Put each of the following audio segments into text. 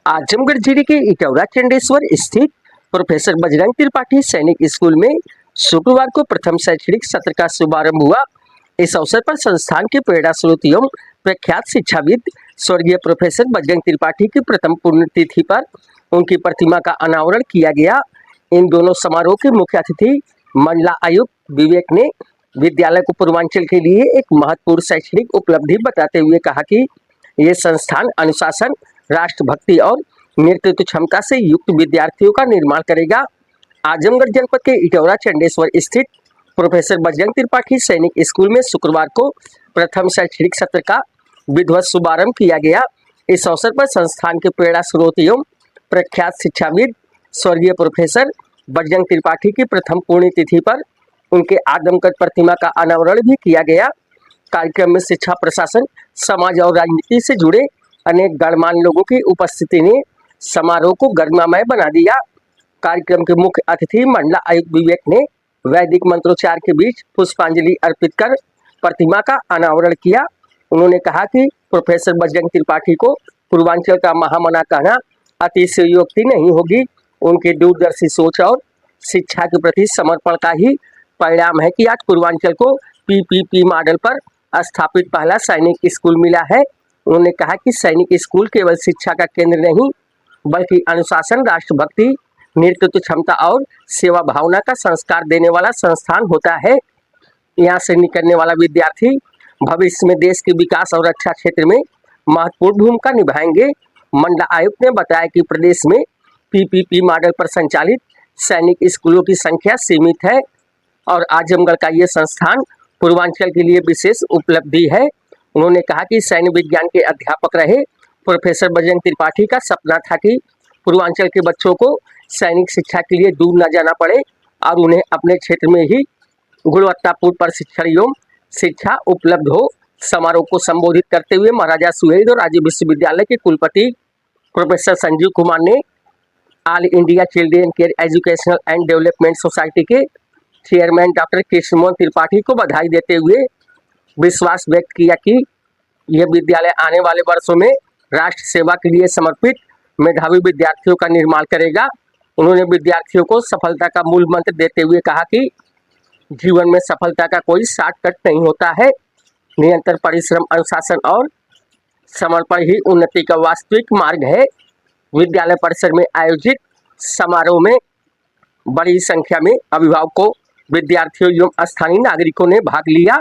आजमगढ़ जिले के इटौरा चंडेश्वर स्थित प्रोफेसर बजरंग त्रिपाठी सैनिक स्कूल में शुक्रवार को प्रथम शैक्षणिक सत्र का शुभारंभ हुआ। इस अवसर पर संस्थान के प्रेरणा स्रोत एवं प्रख्यात शिक्षाविद स्वर्गीय प्रोफेसर बजरंग त्रिपाठी की प्रथम पुण्यतिथि पर उनकी प्रतिमा का अनावरण किया गया। इन दोनों समारोह के मुख्य अतिथि मंडला आयुक्त विवेक ने विद्यालय को पूर्वांचल के लिए एक महत्वपूर्ण शैक्षणिक उपलब्धि बताते हुए कहा कि ये संस्थान अनुशासन, राष्ट्रभक्ति और नेतृत्व क्षमता से युक्त विद्यार्थियों का निर्माण करेगा। आजमगढ़ जनपद के इटौरा चंडेश्वर स्थित प्रोफेसर बजरंग त्रिपाठी सैनिक स्कूल में शुक्रवार को प्रथम शैक्षणिक सत्र का विधिवत शुभारंभ किया गया। इस अवसर पर संस्थान के प्रेरणा स्रोत एवं प्रख्यात शिक्षाविद स्वर्गीय प्रोफेसर बजरंग त्रिपाठी की प्रथम पुण्यतिथि पर उनके आदमकद प्रतिमा का अनावरण भी किया गया। कार्यक्रम में शिक्षा, प्रशासन, समाज और राजनीति से जुड़े अनेक गणमान्य लोगों की उपस्थिति ने समारोह को गरिमामय बना दिया। कार्यक्रम के मुख्य अतिथि मंडला आयुक्त विवेक ने वैदिक मंत्रोच्चार के बीच पुष्पांजलि अर्पित कर प्रतिमा का अनावरण किया। उन्होंने कहा कि प्रोफेसर बजरंग त्रिपाठी को पूर्वांचल का महामना कहना अतिशयोक्ति नहीं होगी। उनकी दूरदर्शी सोच और शिक्षा के प्रति समर्पण का ही परिणाम है कि आज पूर्वांचल को पीपीपी मॉडल पर स्थापित पहला सैनिक स्कूल मिला है। उन्होंने कहा कि सैनिक स्कूल केवल शिक्षा का केंद्र नहीं बल्कि अनुशासन, राष्ट्रभक्ति, नेतृत्व क्षमता और सेवा भावना का संस्कार देने वाला संस्थान होता है। यहाँ से निकलने वाला विद्यार्थी भविष्य में देश के विकास और रक्षा क्षेत्र में महत्वपूर्ण भूमिका निभाएंगे। मंडला आयुक्त ने बताया कि प्रदेश में पीपीपी मॉडल पर संचालित सैनिक स्कूलों की संख्या सीमित है और आजमगढ़ का ये संस्थान पूर्वांचल के लिए विशेष उपलब्धि है। उन्होंने कहा कि सैन्य विज्ञान के अध्यापक रहे प्रोफेसर बजरंग त्रिपाठी का सपना था कि पूर्वांचल के बच्चों को सैनिक शिक्षा के लिए दूर न जाना पड़े और उन्हें अपने क्षेत्र में ही गुणवत्तापूर्ण प्रशिक्षण एवं शिक्षा उपलब्ध हो। समारोह को संबोधित करते हुए महाराजा सुहेलदेव राज्य विश्वविद्यालय के कुलपति प्रोफेसर संजीव कुमार ने all India Children Care Educational and Development Society के चेयरमैन डॉक्टर कृष्णमोहन त्रिपाठी को बधाई देते हुए विश्वास व्यक्त किया कि यह विद्यालय आने वाले वर्षों में राष्ट्र सेवा के लिए समर्पित मेधावी विद्यार्थियों का निर्माण करेगा। उन्होंने विद्यार्थियों को सफलता का मूल मंत्र देते हुए कहा कि जीवन में सफलता का कोई शॉर्टकट नहीं होता है। निरंतर परिश्रम, अनुशासन और समर्पण ही उन्नति का वास्तविक मार्ग है। विद्यालय परिसर में आयोजित समारोह में बड़ी संख्या में अभिभावकों, विद्यार्थियों एवं स्थानीय नागरिकों ने भाग लिया।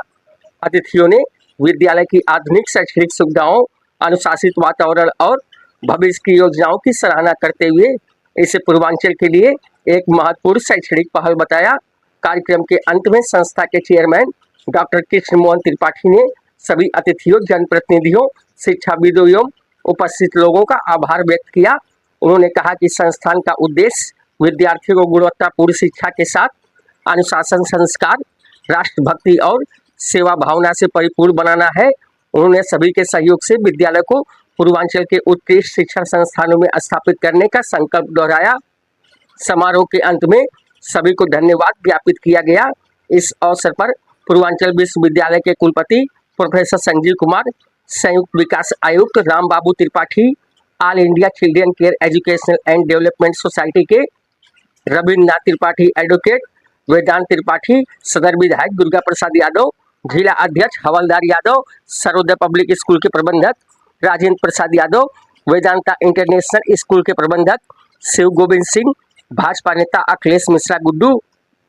अतिथियों ने विद्यालय की आधुनिक शैक्षणिक सुविधाओं, अनुशासित वातावरण और भविष्य की योजनाओं की सराहना करते हुए इसे पूर्वांचल के लिए एक महत्वपूर्ण शैक्षणिक पहल बताया। कार्यक्रम के अंत में संस्था के चेयरमैन डॉक्टर कृष्णमोहन त्रिपाठी ने सभी अतिथियों, जनप्रतिनिधियों, शिक्षाविदों एवं उपस्थित लोगों का आभार व्यक्त किया। उन्होंने कहा कि संस्थान का उद्देश्य विद्यार्थियों को गुणवत्तापूर्ण शिक्षा के साथ अनुशासन, संस्कार, राष्ट्रभक्ति और सेवा भावना से परिपूर्ण बनाना है। उन्होंने सभी के सहयोग से विद्यालय को पूर्वांचल के उत्कृष्ट शिक्षण संस्थानों में स्थापित करने का संकल्प दोहराया। समारोह के अंत में सभी को धन्यवाद ज्ञापित किया गया। इस अवसर पर पूर्वांचल विश्वविद्यालय के कुलपति प्रोफेसर संजीव कुमार, संयुक्त विकास आयुक्त Ram Babu Tripathi, All India Children Care Educational and Development Society के रविन्द्रनाथ त्रिपाठी, एडवोकेट वेदांत त्रिपाठी, सदर विधायक दुर्गा प्रसाद यादव, जिला अध्यक्ष हवलदार यादव, सर्वोदय पब्लिक स्कूल के प्रबंधक राजेंद्र प्रसाद यादव, वेदांता इंटरनेशनल स्कूल के प्रबंधक शिव गोविंद सिंह, भाजपा नेता अखिलेश मिश्रा गुड्डू,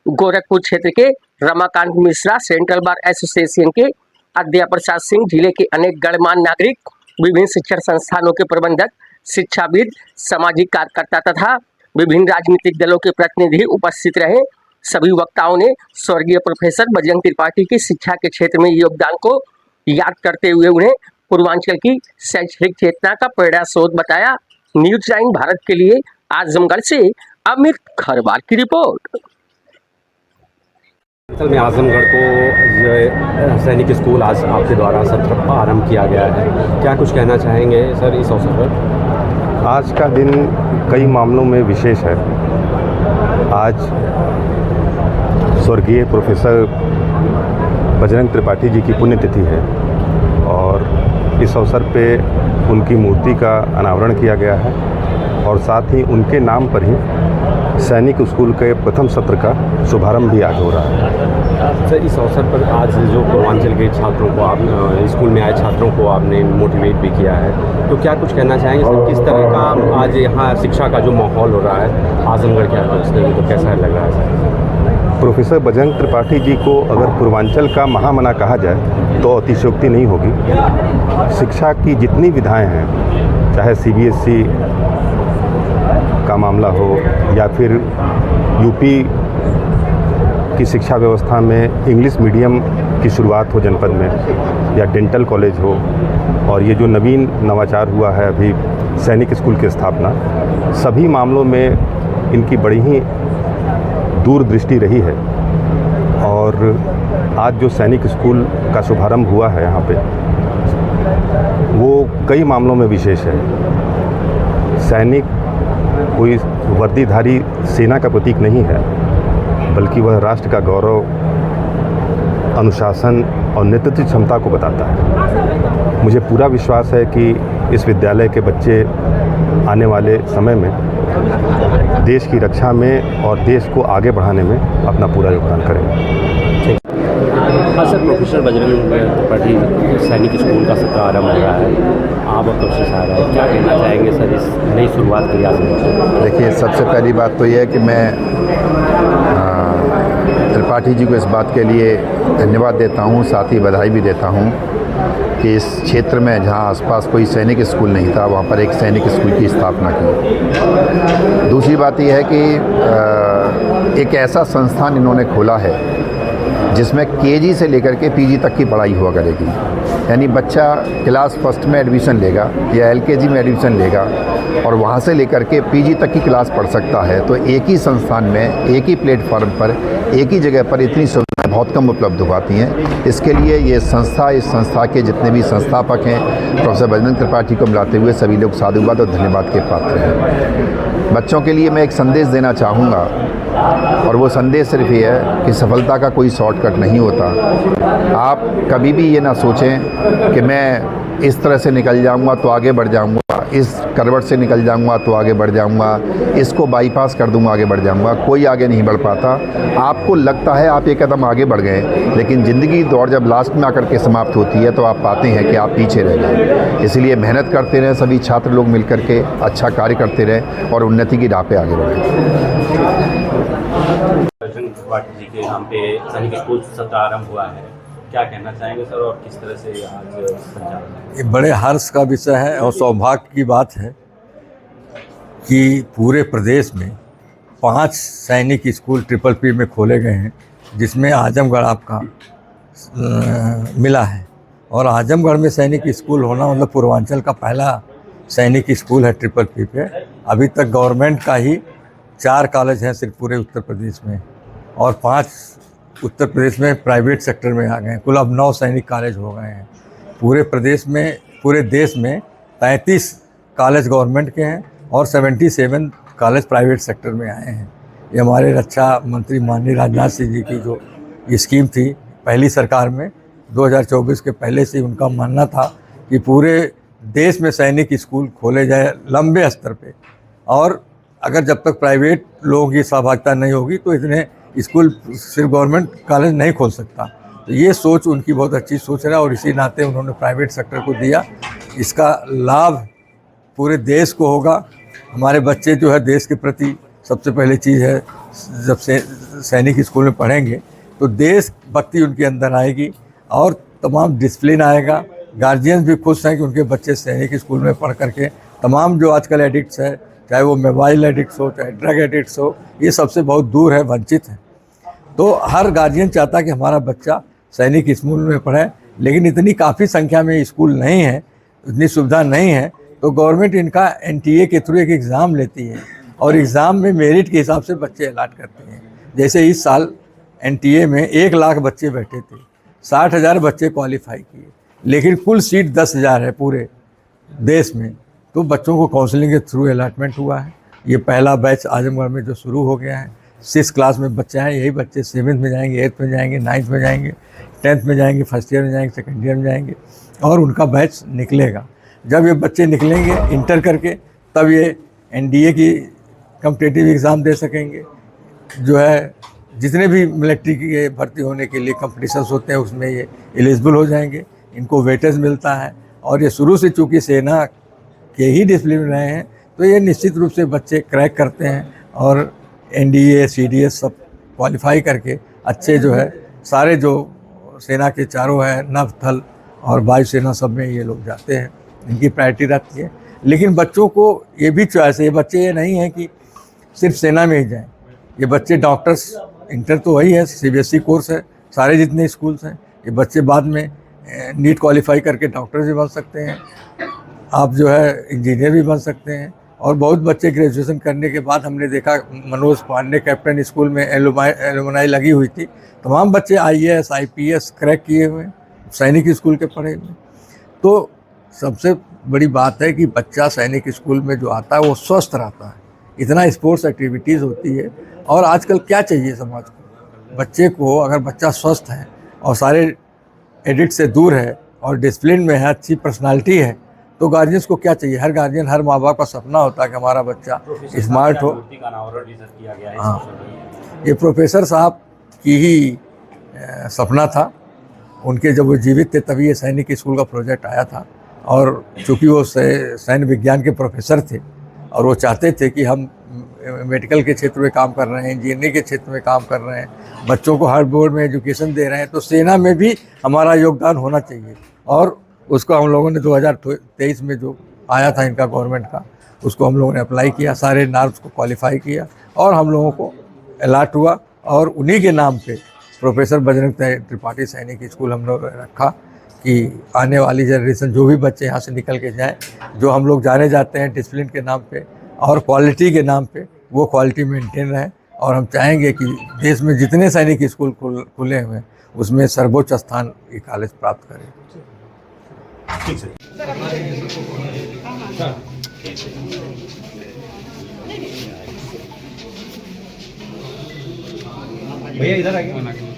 गोरखपुर क्षेत्र के Ramakant Mishra, central bar association के अध्यक्ष प्रसाद सिंह, जिले के अनेक गणमान्य नागरिक, विभिन्न शिक्षण संस्थानों के प्रबंधक, शिक्षाविद, सामाजिक कार्यकर्ता तथा विभिन्न राजनीतिक दलों के प्रतिनिधि उपस्थित रहे। सभी वक्ताओं ने स्वर्गीय प्रोफेसर बजरंग त्रिपाठी की शिक्षा के क्षेत्र में योगदान को याद करते हुए उन्हें पूर्वांचल की शैक्षणिक चेतना का प्रेरणा स्रोत बताया। न्यूज 9 भारत के लिए आजमगढ़ से अमित खरवार की रिपोर्ट। असल में आजमगढ़ को ये सैनिक स्कूल आज आपके द्वारा सत्र आरंभ किया गया है, क्या कुछ कहना चाहेंगे सर इस अवसर पर? आज का दिन कई मामलों में विशेष है। आज स्वर्गीय प्रोफेसर बजरंग त्रिपाठी जी की पुण्यतिथि है और इस अवसर पे उनकी मूर्ति का अनावरण किया गया है। और साथ ही उनके नाम पर ही सैनिक स्कूल के प्रथम सत्र का शुभारंभ भी आज हो रहा है। सर, इस अवसर पर आज जो पूर्वांचल के छात्रों को आप स्कूल में आए छात्रों को आपने मोटिवेट भी किया है, तो क्या कुछ कहना चाहेंगे सर? किस तरह का आज यहाँ शिक्षा का जो माहौल हो रहा है आजमगढ़ के अंदर, तो कैसा लग रहा है सर? प्रोफेसर बजरंग त्रिपाठी जी को अगर पूर्वांचल का महामना कहा जाए तो अतिशयोक्ति नहीं होगी। शिक्षा की जितनी विधाएं हैं, चाहे CBSE का मामला हो या फिर यूपी की शिक्षा व्यवस्था में इंग्लिश मीडियम की शुरुआत हो जनपद में, या डेंटल कॉलेज हो, और ये जो नवीन नवाचार हुआ है अभी सैनिक स्कूल की स्थापना, सभी मामलों में इनकी बड़ी ही दूरदृष्टि रही है। और आज जो सैनिक स्कूल का शुभारंभ हुआ है यहाँ पे, वो कई मामलों में विशेष है। सैनिक कोई वर्दीधारी सेना का प्रतीक नहीं है, बल्कि वह राष्ट्र का गौरव, अनुशासन और नेतृत्व क्षमता को बताता है। मुझे पूरा विश्वास है कि इस विद्यालय के बच्चे आने वाले समय में देश की रक्षा में और देश को आगे बढ़ाने में अपना पूरा योगदान करेंगे। हाँ सर, प्रोफेसर बजरंग त्रिपाठी सैनिक स्कूल का सत्र आरंभ हो रहा है, आप कोशिश आ रहा है, क्या कहना चाहेंगे सर इस नई शुरुआत के लिए? देखिए, सबसे पहली बात तो यह है कि मैं त्रिपाठी जी को इस बात के लिए धन्यवाद देता हूँ, साथ ही बधाई भी देता हूँ कि इस क्षेत्र में जहाँ आसपास कोई सैनिक स्कूल नहीं था, वहाँ पर एक सैनिक स्कूल की स्थापना की। दूसरी बात यह है कि एक ऐसा संस्थान इन्होंने खोला है जिसमें KG से लेकर के PG तक की पढ़ाई हुआ करेगी। यानी बच्चा क्लास फर्स्ट में एडमिशन लेगा या LKG में एडमिशन लेगा और वहाँ से लेकर के PG तक की क्लास पढ़ सकता है। तो एक ही संस्थान में, एक ही प्लेटफॉर्म पर, एक ही जगह पर इतनी सुविधाएं बहुत कम उपलब्ध हो पाती हैं। इसके लिए ये संस्था, इस संस्था के जितने भी संस्थापक हैं, प्रोफेसर बजरंग त्रिपाठी को मिलाते हुए सभी लोग साधुवाद और धन्यवाद के पात्र हैं। बच्चों के लिए मैं एक संदेश देना चाहूँगा, और वो संदेश सिर्फ ये है कि सफलता का कोई शॉर्टकट नहीं होता। आप कभी भी ये ना सोचें कि मैं इस तरह से निकल जाऊंगा तो आगे बढ़ जाऊंगा, इस करवट से निकल जाऊंगा तो आगे बढ़ जाऊंगा, इसको बाईपास कर दूंगा आगे बढ़ जाऊंगा। कोई आगे नहीं बढ़ पाता। आपको लगता है आप एक कदम आगे बढ़ गए, लेकिन ज़िंदगी दौड़ जब लास्ट में आकर के समाप्त होती है तो आप पाते हैं कि आप पीछे रह गए। इसलिए मेहनत करते रहें, सभी छात्र लोग मिल करके अच्छा कार्य करते रहें और उन्नति की राह पे आगे बढ़ें। बजरंग त्रिपाठी जी के नाम पे सैनिक स्कूल सत्र आरंभ हुआ है, क्या कहना चाहेंगे सर, और किस तरह से आज संचालन? ये बड़े हर्ष का विषय है और सौभाग्य की बात है कि पूरे प्रदेश में 5 सैनिक स्कूल PPP में खोले गए हैं, जिसमें आजमगढ़ आपका मिला है। और आजमगढ़ में सैनिक स्कूल होना मतलब पूर्वांचल का पहला सैनिक स्कूल है PPP पे। अभी तक गवर्नमेंट का ही 4 कॉलेज हैं सिर्फ पूरे उत्तर प्रदेश में, और 5 उत्तर प्रदेश में प्राइवेट सेक्टर में आ गए हैं। कुल अब 9 सैनिक कॉलेज हो गए हैं। पूरे प्रदेश में, पूरे देश में 35 कॉलेज गवर्नमेंट के हैं और 77 कॉलेज प्राइवेट सेक्टर में आए हैं। ये हमारे रक्षा मंत्री माननीय राजनाथ सिंह जी की जो स्कीम थी पहली सरकार में, 2024 के पहले से उनका मानना था कि पूरे देश में सैनिक स्कूल खोले जाए लंबे स्तर पे, और अगर जब तक प्राइवेट लोगों की सहभागिता नहीं होगी तो इतने स्कूल सिर्फ गवर्नमेंट कॉलेज नहीं खोल सकता। तो ये सोच उनकी बहुत अच्छी सोच है और इसी नाते उन्होंने प्राइवेट सेक्टर को दिया। इसका लाभ पूरे देश को होगा। हमारे बच्चे जो है देश के प्रति सबसे पहले चीज़ है, जब से सैनिक स्कूल में पढ़ेंगे तो देश भक्ति उनके अंदर आएगी और तमाम डिसिप्लिन आएगा। गार्जियंस भी खुश हैं कि उनके बच्चे सैनिक स्कूल में पढ़ करके तमाम जो आजकल एडिक्ट्स है, चाहे वो मोबाइल एडिक्ट्स हो, चाहे ड्रग एडिक्ट्स हो, ये सबसे बहुत दूर है, वंचित है। तो हर गार्जियन चाहता है कि हमारा बच्चा सैनिक स्कूल में पढ़े, लेकिन इतनी काफ़ी संख्या में स्कूल नहीं है, इतनी सुविधा नहीं है। तो गवर्नमेंट इनका NTA के थ्रू एक एग्ज़ाम लेती है और एग्ज़ाम में मेरिट के हिसाब से बच्चे अलाट करते हैं। जैसे इस साल NTA में 1 लाख बच्चे बैठे थे, 60,000 बच्चे क्वालिफाई किए, लेकिन कुल सीट 10,000 है पूरे देश में। तो बच्चों को काउंसलिंग के थ्रू अलॉटमेंट हुआ है। ये पहला बैच आजमगढ़ में जो शुरू हो गया है। 6 क्लास में बच्चे हैं, यही बच्चे 7th में जाएंगे, 8th में जाएंगे, 9th में जाएंगे, 10th में जाएंगे, फर्स्ट ईयर में जाएंगे, सेकेंड ईयर में जाएंगे, और उनका बैच निकलेगा। जब ये बच्चे निकलेंगे इंटर करके, तब ये एनडीए की कॉम्पिटिटिव एग्ज़ाम दे सकेंगे। जो है जितने भी मिलिट्री के भर्ती होने के लिए कंपटीशंस होते हैं उसमें ये एलिजिबल हो जाएंगे, इनको वेटेज मिलता है। और ये शुरू से चूँकि सेना के ही डिसिप्लिन रहे हैं तो ये निश्चित रूप से बच्चे क्रैक करते हैं और एनडीए सीडीएस सब क्वालिफाई करके अच्छे जो है सारे जो सेना के चारों है नभ थल और वायुसेना सब में ये लोग जाते हैं, इनकी प्रायोरिटी रहती है। लेकिन बच्चों को ये भी चॉइस है, ये बच्चे ये नहीं है कि सिर्फ सेना में ही जाएं, ये बच्चे डॉक्टर्स इंटर तो वही है, सीबीएसई कोर्स है, सारे जितने स्कूल्स हैं, ये बच्चे बाद में नीट क्वालिफाई करके डॉक्टर भी बन सकते हैं, आप जो है इंजीनियर भी बन सकते हैं। और बहुत बच्चे ग्रेजुएशन करने के बाद हमने देखा मनोज पांडे कैप्टन स्कूल में एलुमनाई लगी हुई थी, तमाम बच्चे आईएएस आईपीएस क्रैक किए हुए, सैनिक स्कूल के पढ़े हुए। तो सबसे बड़ी बात है कि बच्चा सैनिक स्कूल में जो आता है वो स्वस्थ रहता है, इतना स्पोर्ट्स एक्टिविटीज़ होती है। और आजकल क्या चाहिए समाज को, बच्चे को अगर बच्चा स्वस्थ है और सारे एडिक्ट से दूर है और डिसिप्लिन में है, अच्छी पर्सनालिटी है, तो गार्जियंस को क्या चाहिए। हर गार्जियन हर माँ बाप का सपना होता है कि हमारा बच्चा स्मार्ट हो। हाँ, ये प्रोफेसर साहब की ही सपना था, उनके जब वो जीवित थे तभी ये सैनिक स्कूल का प्रोजेक्ट आया था। और चूँकि वो सैन्य विज्ञान के प्रोफेसर थे और वो चाहते थे कि हम मेडिकल के क्षेत्र में काम कर रहे हैं, इंजीनियरिंग के क्षेत्र में काम कर रहे हैं, बच्चों को हर बोर्ड में एजुकेशन दे रहे हैं, तो सेना में भी हमारा योगदान होना चाहिए। और उसको हम लोगों ने 2023 में जो आया था इनका गवर्नमेंट का, उसको हम लोगों ने अप्लाई किया, सारे नॉर्म्स को क्वालिफाई किया और हम लोगों को अलॉट हुआ। और उन्हीं के नाम पे प्रोफेसर बजरंग त्रिपाठी सैनिक स्कूल हम लोग रखा कि आने वाली जनरेशन जो भी बच्चे यहाँ से निकल के जाएँ, जो हम लोग जाने जाते हैं डिसिप्लिन के नाम पे और क्वालिटी के नाम पे, वो क्वालिटी मेंटेन रहे। और हम चाहेंगे कि देश में जितने सैनिक स्कूल खुले हुए हैं उसमें सर्वोच्च स्थान ये कॉलेज प्राप्त करें। भैया इधर आइए।